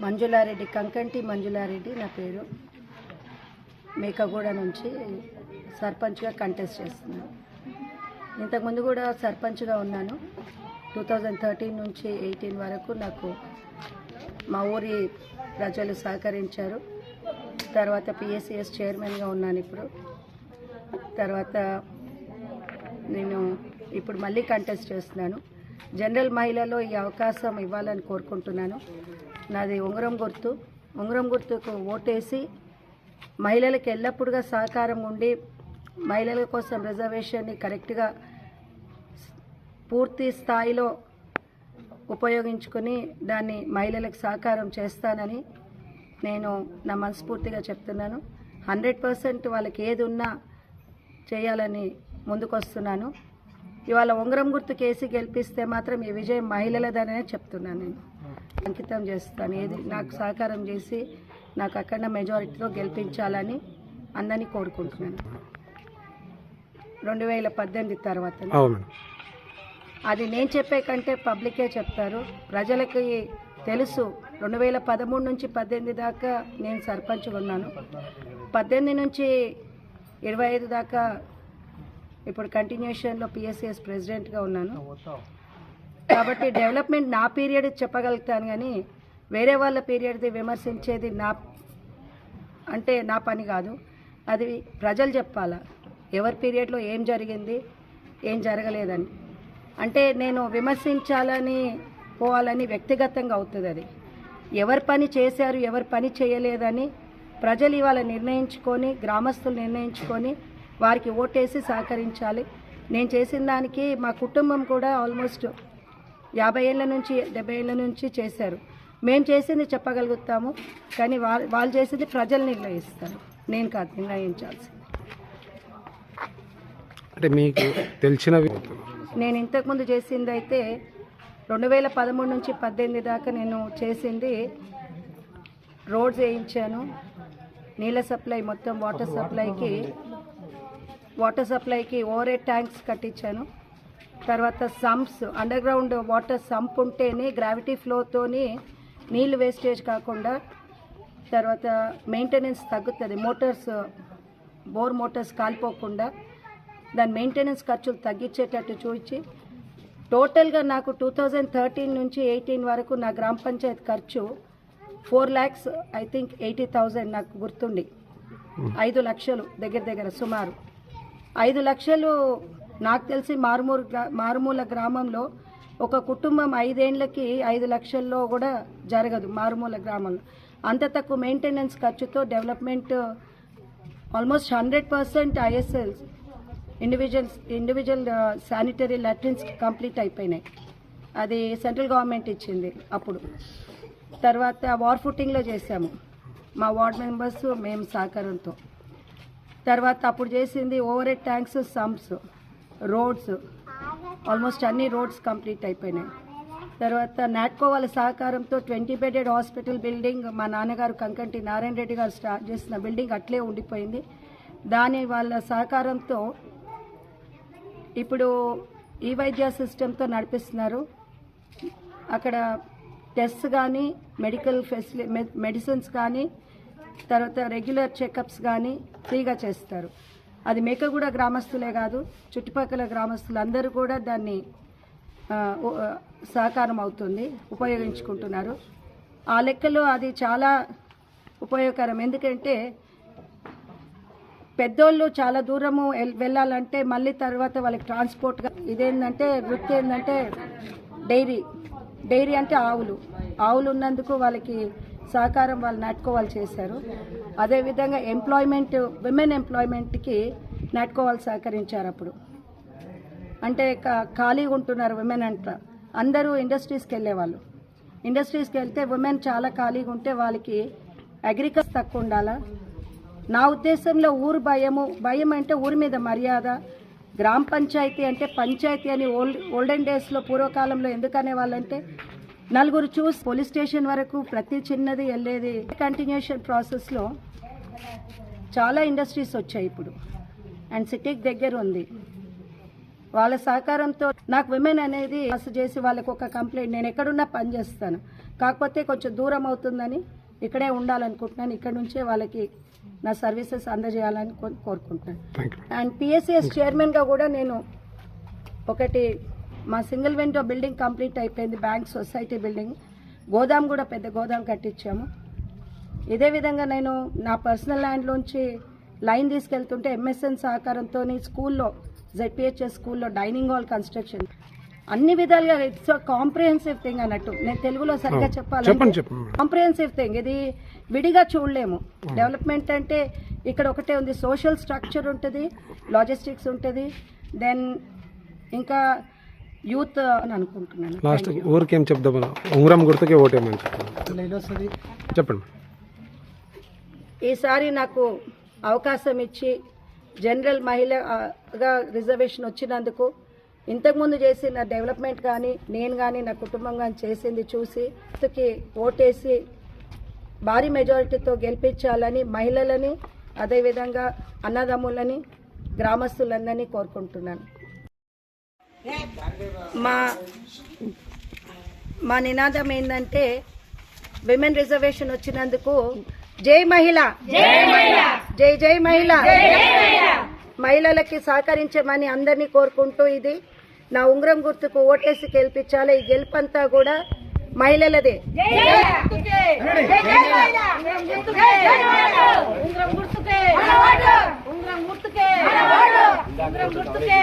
మంజులారెడ్డి, కంకంటి మంజులారెడ్డి నా పేరు. మేకగూడ నుంచి సర్పంచ్గా కంటెస్ట్ చేస్తున్నాను. ఇంతకుముందు కూడా సర్పంచ్గా ఉన్నాను. 2013 నుంచి 18 వరకు నాకు మా ఊరి ప్రజలు సహకరించారు. తర్వాత PSCS చైర్మన్గా ఉన్నాను. తర్వాత నేను మళ్ళీ కంటెస్ట్ చేస్తున్నాను. జనరల్ మహిళలో ఈ అవకాశం ఇవ్వాలని కోరుకుంటున్నాను. నాది ఉంగరం గుర్తుకు ఓటేసి మహిళలకు ఎల్లప్పుడుగా సహకారం ఉండి మహిళల కోసం రిజర్వేషన్ని కరెక్ట్గా పూర్తి స్థాయిలో ఉపయోగించుకొని దాన్ని మహిళలకు సహకారం చేస్తానని నేను నా మనస్ఫూర్తిగా చెప్తున్నాను. 100% వాళ్ళకి ఏది ఉన్నా చేయాలని ముందుకొస్తున్నాను. ఇవాళ ఉంగరం గుర్తు కేసి గెలిపిస్తే మాత్రం ఈ విజయం మహిళలదనే చెప్తున్నాను. నేను అంకితం చేస్తాను. ఏది నాకు సహకారం చేసి నాకు అఖండ మెజారిటీతో గెలిపించాలని అందరినీ కోరుకుంటున్నాను. 2018 తర్వాత అది నేను చెప్పే కంటే పబ్లికే చెప్తారు. ప్రజలకి తెలుసు. 2013 నుంచి 18 దాకా నేను సర్పంచ్గా ఉన్నాను. 18 నుంచి 25 దాకా ఇప్పుడు కంటిన్యూషన్లో PSCS ప్రెసిడెంట్గా ఉన్నాను. కాబట్టి డెవలప్మెంట్ నా పీరియడ్ చెప్పగలుగుతాను, కానీ వేరే వాళ్ళ పీరియడ్ది విమర్శించేది నా పని కాదు. అది ప్రజలు చెప్పాలా ఎవరి పీరియడ్లో ఏం జరిగింది, ఏం జరగలేదని. అంటే నేను విమర్శించాలని పోవాలని వ్యక్తిగతంగా అవుతుంది. అది ఎవరి పని చేశారు, ఎవరి పని చేయలేదని ప్రజలు ఇవాళ నిర్ణయించుకొని, గ్రామస్తులు నిర్ణయించుకొని వారికి ఓటేసి సహకరించాలి. నేను చేసిన దానికి మా కుటుంబం కూడా ఆల్మోస్ట్ 50 ఏళ్ళ నుంచి 70 ఏళ్ళ నుంచి చేశారు. మేము చేసింది చెప్పగలుగుతాము, కానీ వాళ్ళు చేసింది ప్రజలు నిర్ణయిస్తారు. నేను కాదు నిర్ణయించాల్సింది. అంటే మీకు తెలిసినవి నేను ఇంతకుముందు చేసింది అయితే 2013 నుంచి 18 దాకా నేను చేసింది రోడ్స్ వేయించాను. నీళ్ళ సప్లై మొత్తం వాటర్ సప్లైకి ఓవర్ హెడ్ ట్యాంక్స్ కట్టించాను. తర్వాత sumps, under ground water sump ఉంటేనే గ్రావిటీ ఫ్లోతోని నీళ్ళు వేస్టేజ్ కాకుండా తర్వాత మెయింటెనెన్స్ తగ్గుతుంది. బోర్ మోటార్స్ కాలిపోకుండా దాని మెయింటెనెన్స్ ఖర్చులు తగ్గించేటట్టు చూసి టోటల్గా నాకు 2013 నుంచి 18 వరకు నా గ్రామ పంచాయతీ ఖర్చు 4,80,000 నాకు గుర్తుండి 5 లక్షలు దగ్గర సుమారు 5 లక్షలు. నాకు తెలిసి మారుమూల గ్రామంలో ఒక కుటుంబం 5 ఏళ్లకి 5 లక్షల్లో కూడా జరగదు. మారుమూల గ్రామంలో అంత తక్కువ మెయింటెనెన్స్ ఖర్చుతో development almost 100% ISLs individual sanitary latrines complete అయిపోయినాయి. అది సెంట్రల్ గవర్నమెంట్ ఇచ్చింది అప్పుడు. తర్వాత వార్ ఫుటింగ్లో చేసాము మా వార్డ్ మెంబర్స్ మేము సహకారంతో. తర్వాత అప్పుడు చేసింది over head tanks, sumps, roads, almost అన్ని రోడ్స్ కంప్లీట్ అయిపోయినాయి. తర్వాత నాట్కో వాళ్ళ సహకారంతో 20 బెడెడ్ హాస్పిటల్ బిల్డింగ్ మా నాన్నగారు కంకంటి నారాయణ రెడ్డి గారు స్టార్ట్ చేసిన బిల్డింగ్ అట్లే ఉండిపోయింది. దాని వాళ్ళ సహకారంతో ఇప్పుడు ఈ వైద్య సిస్టంతో నడిపిస్తున్నారు. అక్కడ టెస్ట్స్ కానీ మెడిసిన్స్ కానీ తర్వాత రెగ్యులర్ చెకప్స్ కానీ ఫ్రీగా చేస్తారు. అది మేకగూడ గ్రామస్తులే కాదు, చుట్టుపక్కల గ్రామస్తులు అందరూ కూడా దాన్ని సహకారం అవుతుంది, ఉపయోగించుకుంటున్నారు. ఆ లెక్కలో అది చాలా ఉపయోగకరం. ఎందుకంటే పెద్దోళ్ళు చాలా దూరము వెళ్ళాలంటే మళ్ళీ తర్వాత వాళ్ళకి ట్రాన్స్పోర్ట్గా ఇదేంటంటే వృత్తి ఏంటంటే డైరీ అంటే ఆవులు ఉన్నందుకు వాళ్ళకి సహకారం వాళ్ళు నాటుకోవాలి చేశారు. అదేవిధంగా విమెన్ ఎంప్లాయ్మెంట్కి నాట్కో వాళ్ళు సహకరించారు అప్పుడు. అంటే ఖాళీగా ఉంటున్నారు విమెన్ అంట, అందరూ ఇండస్ట్రీస్కి వెళ్ళేవాళ్ళు. ఇండస్ట్రీస్కి వెళ్తే ఉమెన్ చాలా ఖాళీగా ఉంటే వాళ్ళకి అగ్రికల్చర్ తక్కువ ఉండాలా. నా ఉద్దేశంలో ఊరు భయం అంటే ఊరి మీద మర్యాద. గ్రామ పంచాయతీ అంటే పంచాయతీ అని ఓల్డెన్ డేస్లో పూర్వకాలంలో ఎందుకు అనేవాళ్ళంటే నలుగురు చూసి పోలీస్ స్టేషన్ వరకు ప్రతి చిన్నది వెళ్ళేది. కంటిన్యూషన్ ప్రాసెస్లో చాలా ఇండస్ట్రీస్ వచ్చాయి ఇప్పుడు, అండ్ సిటీకి దగ్గర ఉంది. వాళ్ళ సహకారంతో నాకు విమెన్ అనేది పాస్ చేసి వాళ్ళకు ఒక కంప్లైంట్, నేను ఎక్కడున్నా పని చేస్తాను, కాకపోతే కొంచెం దూరం అవుతుందని ఇక్కడే ఉండాలనుకుంటున్నాను. ఇక్కడ నుంచే వాళ్ళకి నా సర్వీసెస్ అందజేయాలని కోరుకుంటున్నాను. అండ్ పిఎస్సిఎస్ చైర్మన్గా కూడా నేను ఒకటి మా సింగిల్ విండో బిల్డింగ్ కంప్లీట్ అయిపోయింది, బ్యాంక్ సొసైటీ బిల్డింగ్, గోదాం కూడా పెద్ద గోదాం కట్టించాము. ఇదే విధంగా నేను నా పర్సనల్ ల్యాండ్లోంచి లైన్ తీసుకెళ్తుంటే ఎంఎస్ఎన్ సహకారంతో స్కూల్లో జెడ్పిహెచ్ఎస్ స్కూల్లో డైనింగ్ హాల్ కన్స్ట్రక్షన్, అన్ని విధాలుగా ఇట్స్ కాంప్రిహెన్సివ్ థింగ్ అన్నట్టు. నేను తెలుగులో సరిగ్గా చెప్పాలంటే కాంప్రిహెన్సివ్ థింగ్, ఇది విడిగా చూడలేము. డెవలప్మెంట్ అంటే ఇక్కడ ఒకటే ఉంది, సోషల్ స్ట్రక్చర్ ఉంటుంది, లాజిస్టిక్స్ ఉంటుంది, దెన్ ఇంకా యూత్ అని అనుకుంటున్నాను. లాస్ట్ ఊరికి ఏం చెప్దాం, ఉంగరం గుర్తుకే ఓటేమని చెప్పండి. ఈసారి నాకు అవకాశం ఇచ్చి జనరల్ మహిళగా రిజర్వేషన్ వచ్చినందుకు, ఇంతకుముందు చేసిన డెవలప్మెంట్ కానీ నేను కానీ నా కుటుంబం కానీ చేసింది చూసి ఓటేసి భారీ మెజారిటీతో గెలిపించాలని మహిళలని, అదేవిధంగా అన్నదమ్ములని, గ్రామస్తులందరినీ కోరుకుంటున్నాను. మా నినాదం ఏంటంటే విమెన్ రిజర్వేషన్ వచ్చినందుకు జై మహిళ, జై జై మహిళ, మహిళలకి సహకరించమని అందరినీ కోరుకుంటూ ఇది నా ఉంగరం గుర్తుకు ఓటేసి గెలిపించాలి. ఈ గెలుపంతా కూడా మహిళలదే. ఉంగరం గుర్తుకే